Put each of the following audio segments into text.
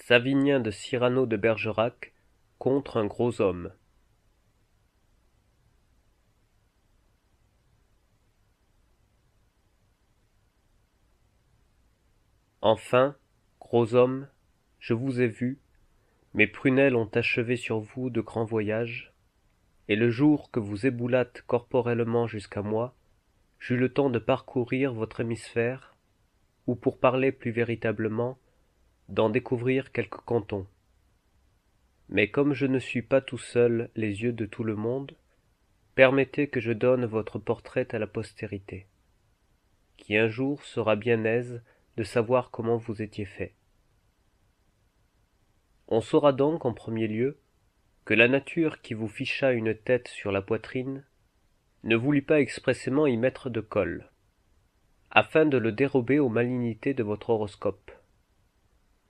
Savinien de Cyrano de Bergerac contre un gros homme. Enfin, gros homme, je vous ai vu, mes prunelles ont achevé sur vous de grands voyages, et le jour que vous éboulâtes corporellement jusqu'à moi, j'eus le temps de parcourir votre hémisphère, ou pour parler plus véritablement, d'en découvrir quelques cantons. Mais comme je ne suis pas tout seul les yeux de tout le monde, permettez que je donne votre portrait à la postérité, qui un jour sera bien aise de savoir comment vous étiez fait. On saura donc en premier lieu que la nature qui vous ficha une tête sur la poitrine ne voulut pas expressément y mettre de col, afin de le dérober aux malignités de votre horoscope,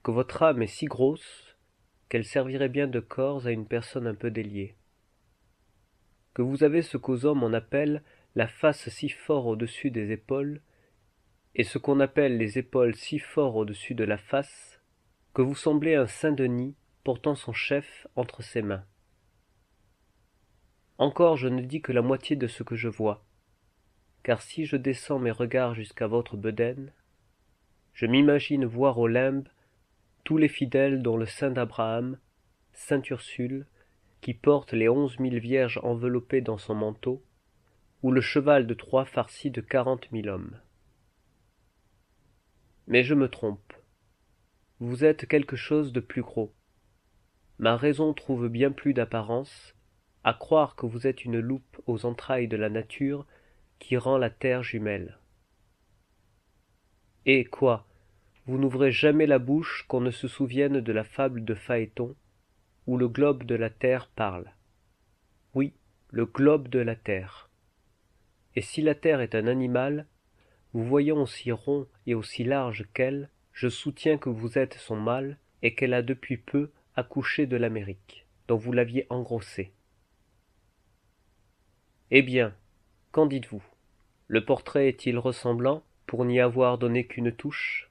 que votre âme est si grosse qu'elle servirait bien de corps à une personne un peu déliée, que vous avez ce qu'aux hommes on appelle la face si fort au-dessus des épaules, et ce qu'on appelle les épaules si fort au-dessus de la face, que vous semblez un Saint-Denis portant son chef entre ses mains. Encore je ne dis que la moitié de ce que je vois, car si je descends mes regards jusqu'à votre bedaine, je m'imagine voir au limbe tous les fidèles dont le sein d'Abraham, saint Ursule, qui porte les 11 000 vierges enveloppées dans son manteau, ou le cheval de Troie farci de 40 000 hommes. Mais je me trompe. Vous êtes quelque chose de plus gros. Ma raison trouve bien plus d'apparence à croire que vous êtes une loupe aux entrailles de la nature qui rend la terre jumelle. Et quoi, vous n'ouvrez jamais la bouche qu'on ne se souvienne de la fable de Phaéton, où le globe de la terre parle. Oui, le globe de la terre. Et si la terre est un animal, vous voyant aussi rond et aussi large qu'elle, je soutiens que vous êtes son mâle et qu'elle a depuis peu accouché de l'Amérique, dont vous l'aviez engrossée. Eh bien, qu'en dites-vous? Le portrait est-il ressemblant, pour n'y avoir donné qu'une touche?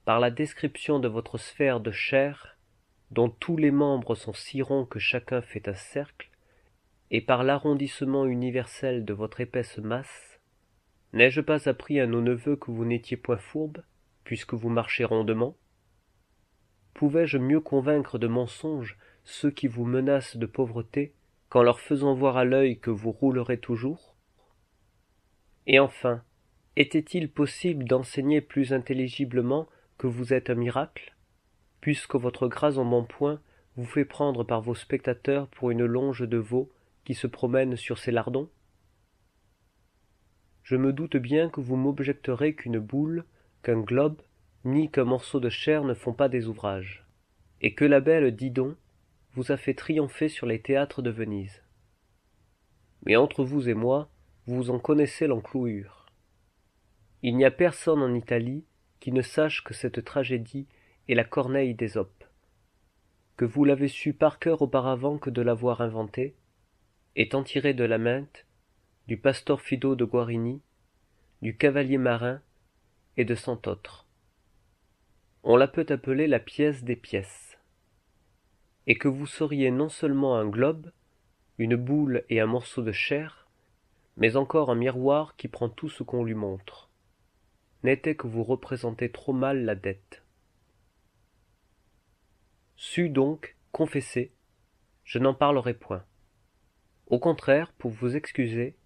Par la description de votre sphère de chair, dont tous les membres sont si ronds que chacun fait un cercle, et par l'arrondissement universel de votre épaisse masse, n'ai-je pas appris à nos neveux que vous n'étiez point fourbe, puisque vous marchez rondement? Pouvais-je mieux convaincre de mensonges ceux qui vous menacent de pauvreté, qu'en leur faisant voir à l'œil que vous roulerez toujours? Et enfin, était-il possible d'enseigner plus intelligiblement que vous êtes un miracle, puisque votre gras embonpoint vous fait prendre par vos spectateurs pour une longe de veau qui se promène sur ses lardons? Je me doute bien que vous m'objecterez qu'une boule, qu'un globe, ni qu'un morceau de chair ne font pas des ouvrages, et que la belle Didon vous a fait triompher sur les théâtres de Venise. Mais entre vous et moi, vous en connaissez l'enclouure. Il n'y a personne en Italie qui ne sache que cette tragédie est la Corneille d'Ésope, que vous l'avez su par cœur auparavant que de l'avoir inventée, étant tirée de la Mente, du Pastor Fido de Guarini, du Cavalier marin et de cent autres. On la peut appeler la pièce des pièces, et que vous seriez non seulement un globe, une boule et un morceau de chair, mais encore un miroir qui prend tout ce qu'on lui montre. N'était que vous représentez trop mal la dette. Su donc, confessez, je n'en parlerai point. Au contraire, pour vous excuser,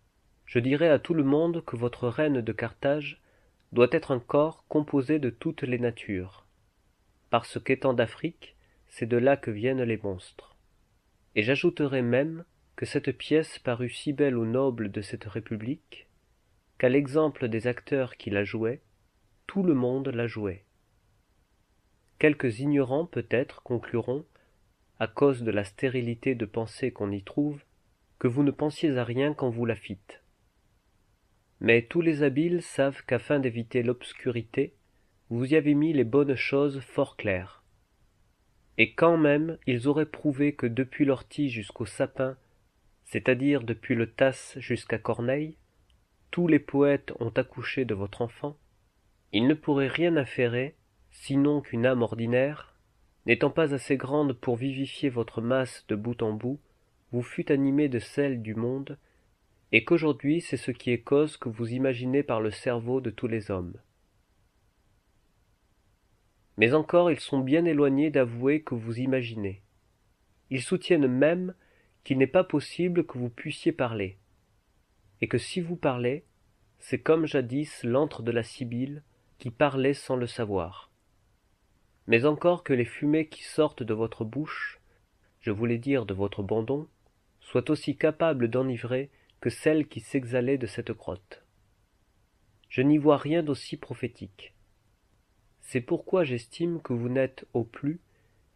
je dirai à tout le monde que votre reine de Carthage doit être un corps composé de toutes les natures, parce qu'étant d'Afrique, c'est de là que viennent les monstres. Et j'ajouterai même que cette pièce parut si belle aux nobles de cette république, qu'à l'exemple des acteurs qui la jouaient, tout le monde la jouait. Quelques ignorants peut-être concluront, à cause de la stérilité de pensée qu'on y trouve, que vous ne pensiez à rien quand vous la fîtes. Mais tous les habiles savent qu'afin d'éviter l'obscurité, vous y avez mis les bonnes choses fort claires. Et quand même ils auraient prouvé que depuis l'ortie jusqu'au sapin, c'est-à-dire depuis le Tasse jusqu'à Corneille, tous les poètes ont accouché de votre enfant, ils ne pourraient rien affairer, sinon qu'une âme ordinaire, n'étant pas assez grande pour vivifier votre masse de bout en bout, vous fûtes animée de celle du monde, et qu'aujourd'hui c'est ce qui est cause que vous imaginez par le cerveau de tous les hommes. Mais encore ils sont bien éloignés d'avouer que vous imaginez. Ils soutiennent même qu'il n'est pas possible que vous puissiez parler, et que si vous parlez, c'est comme jadis l'antre de la Sibylle qui parlait sans le savoir. Mais encore que les fumées qui sortent de votre bouche, je voulais dire de votre bandon, soient aussi capables d'enivrer que celles qui s'exhalaient de cette grotte. Je n'y vois rien d'aussi prophétique. C'est pourquoi j'estime que vous n'êtes au plus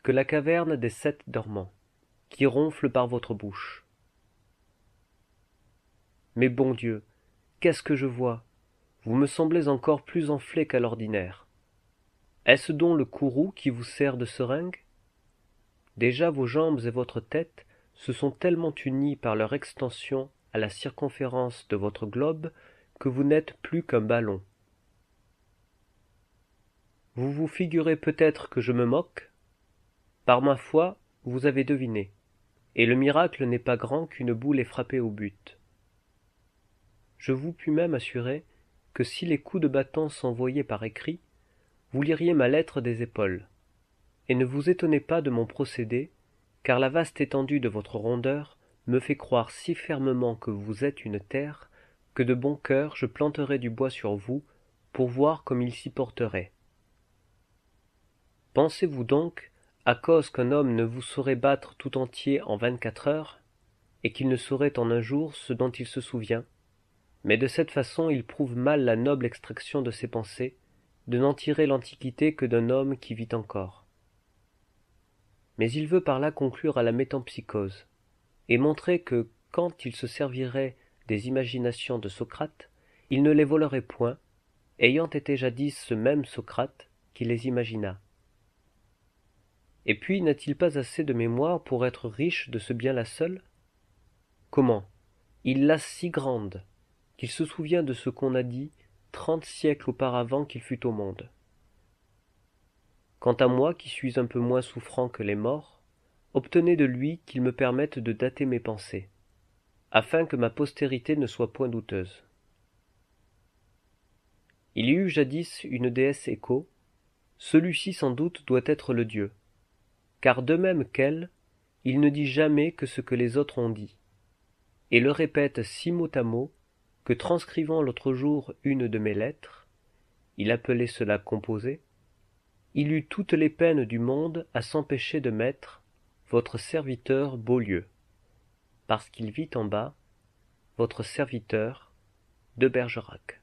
que la caverne des 7 dormants, qui ronfle par votre bouche. Mais bon Dieu, qu'est-ce que je vois? Vous me semblez encore plus enflé qu'à l'ordinaire. Est-ce donc le courroux qui vous sert de seringue? Déjà vos jambes et votre tête se sont tellement unies par leur extension à la circonférence de votre globe que vous n'êtes plus qu'un ballon. Vous vous figurez peut-être que je me moque? Par ma foi, vous avez deviné, et le miracle n'est pas grand qu'une boule ait frappé au but. Je vous puis même assurer que si les coups de bâton s'envoyaient par écrit, vous liriez ma lettre des épaules. Et ne vous étonnez pas de mon procédé, car la vaste étendue de votre rondeur me fait croire si fermement que vous êtes une terre, que de bon cœur je planterai du bois sur vous, pour voir comme il s'y porterait. Pensez-vous donc, à cause qu'un homme ne vous saurait battre tout entier en 24 heures, et qu'il ne saurait en un jour ce dont il se souvient, mais de cette façon il prouve mal la noble extraction de ses pensées, de n'en tirer l'antiquité que d'un homme qui vit encore. Mais il veut par là conclure à la métempsychose, et montrer que, quand il se servirait des imaginations de Socrate, il ne les volerait point, ayant été jadis ce même Socrate qui les imagina. Et puis n'a-t-il pas assez de mémoire pour être riche de ce bien-là seul? Comment? Il l'a si grande, qu'il se souvient de ce qu'on a dit 30 siècles auparavant qu'il fut au monde. Quant à moi, qui suis un peu moins souffrant que les morts, obtenez de lui qu'il me permette de dater mes pensées, afin que ma postérité ne soit point douteuse. Il y eut jadis une déesse Écho, celui-ci sans doute doit être le dieu, car de même qu'elle, il ne dit jamais que ce que les autres ont dit, et le répète si mot à mot, que transcrivant l'autre jour une de mes lettres, il appelait cela composé, il eut toutes les peines du monde à s'empêcher de mettre votre serviteur Beaulieu, parce qu'il vit en bas votre serviteur de Bergerac.